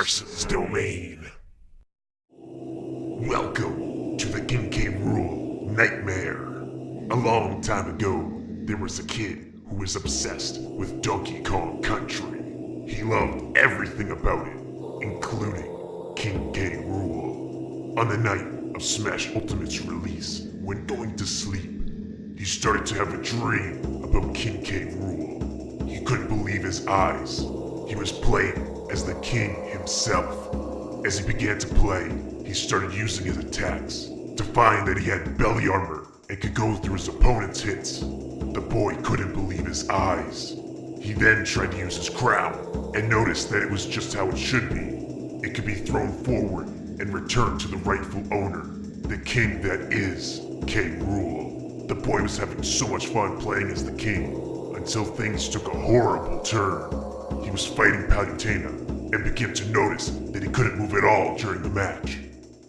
Marsen's domain. Welcome to the King K. Rool nightmare. A long time ago, there was a kid who was obsessed with Donkey Kong Country. He loved everything about it, including King K. Rool. On the night of Smash Ultimate's release, when going to sleep, he started to have a dream about King K. Rool. He couldn't believe his eyes. He was playing as the king himself. As he began to play, he started using his attacks to find that he had belly armor and could go through his opponent's hits. The boy couldn't believe his eyes. He then tried to use his crown and noticed that it was just how it should be. It could be thrown forward and returned to the rightful owner, the king that is K. Rool. The boy was having so much fun playing as the king until things took a horrible turn. He was fighting Palutena and began to notice that he couldn't move at all during the match.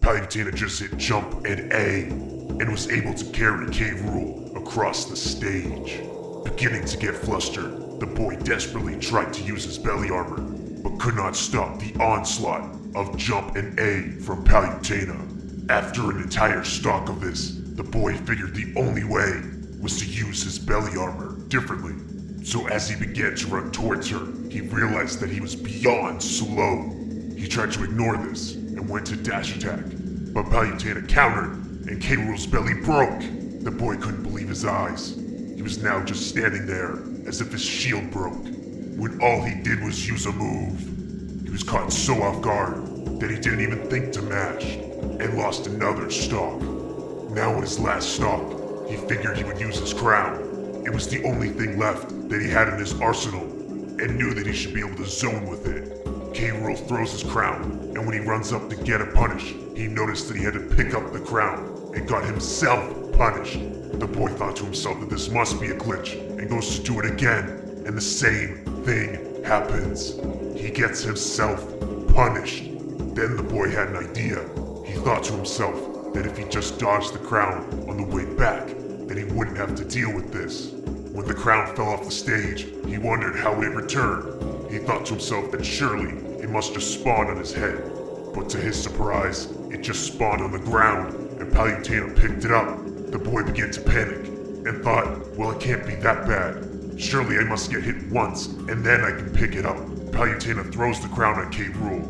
Palutena just hit jump and A and was able to carry K. Rool across the stage. Beginning to get flustered, the boy desperately tried to use his belly armor, but could not stop the onslaught of jump and A from Palutena. After an entire stock of this, the boy figured the only way was to use his belly armor differently. So as he began to run towards her, he realized that he was beyond slow. He tried to ignore this and went to dash attack, but Palutena countered and K. Rool's belly broke. The boy couldn't believe his eyes. He was now just standing there as if his shield broke, when all he did was use a move. He was caught so off guard that he didn't even think to mash, and lost another stock. Now in his last stock, he figured he would use his crown. It was the only thing left that he had in his arsenal, and knew that he should be able to zone with it. K. Rool throws his crown, and when he runs up to get a punish, he noticed that he had to pick up the crown, and got himself punished. The boy thought to himself that this must be a glitch, and goes to do it again, and the same thing happens. He gets himself punished. Then the boy had an idea. He thought to himself that if he just dodged the crown on the way back, then he wouldn't have to deal with this. When the crown fell off the stage, he wondered how it returned. He thought to himself that surely it must just spawn on his head. But to his surprise, it just spawned on the ground, and Palutena picked it up. The boy began to panic, and thought, well, it can't be that bad. Surely I must get hit once, and then I can pick it up. Palutena throws the crown at K. Rool,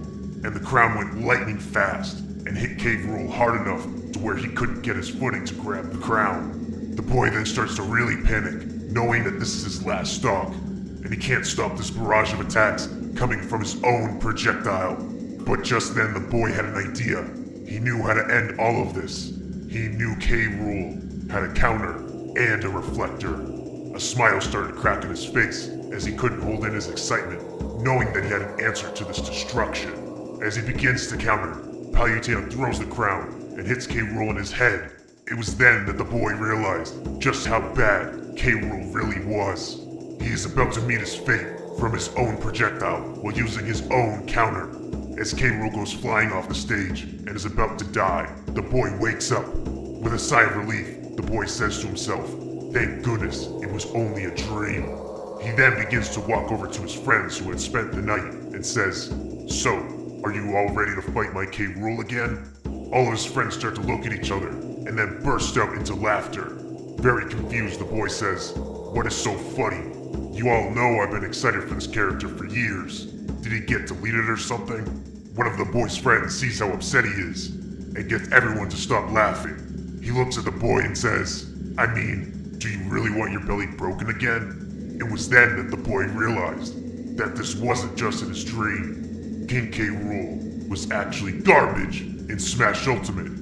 and the crown went lightning fast, and hit K. Rool hard enough to where he couldn't get his footing to grab the crown. The boy then starts to really panic, knowing that this is his last stock, and he can't stop this barrage of attacks coming from his own projectile. But just then the boy had an idea. He knew how to end all of this. He knew K. Rool had a counter and a reflector. A smile started to crack on his face as he couldn't hold in his excitement, knowing that he had an answer to this destruction. As he begins to counter, Palutena throws the crown and hits K. Rool in his head. It was then that the boy realized just how bad K. Rool really was. He is about to meet his fate from his own projectile while using his own counter. As K. Rool goes flying off the stage and is about to die, the boy wakes up. With a sigh of relief, the boy says to himself, "Thank goodness it was only a dream." He then begins to walk over to his friends who had spent the night and says, "So, are you all ready to fight my K. Rool again?" All of his friends start to look at each other and then burst out into laughter. Very confused, the boy says, "What is so funny? You all know I've been excited for this character for years. Did he get deleted or something?" One of the boy's friends sees how upset he is and gets everyone to stop laughing. He looks at the boy and says, "I mean, do you really want your belly broken again?" It was then that the boy realized that this wasn't just in his dream. King K. Rool was actually garbage in Smash Ultimate.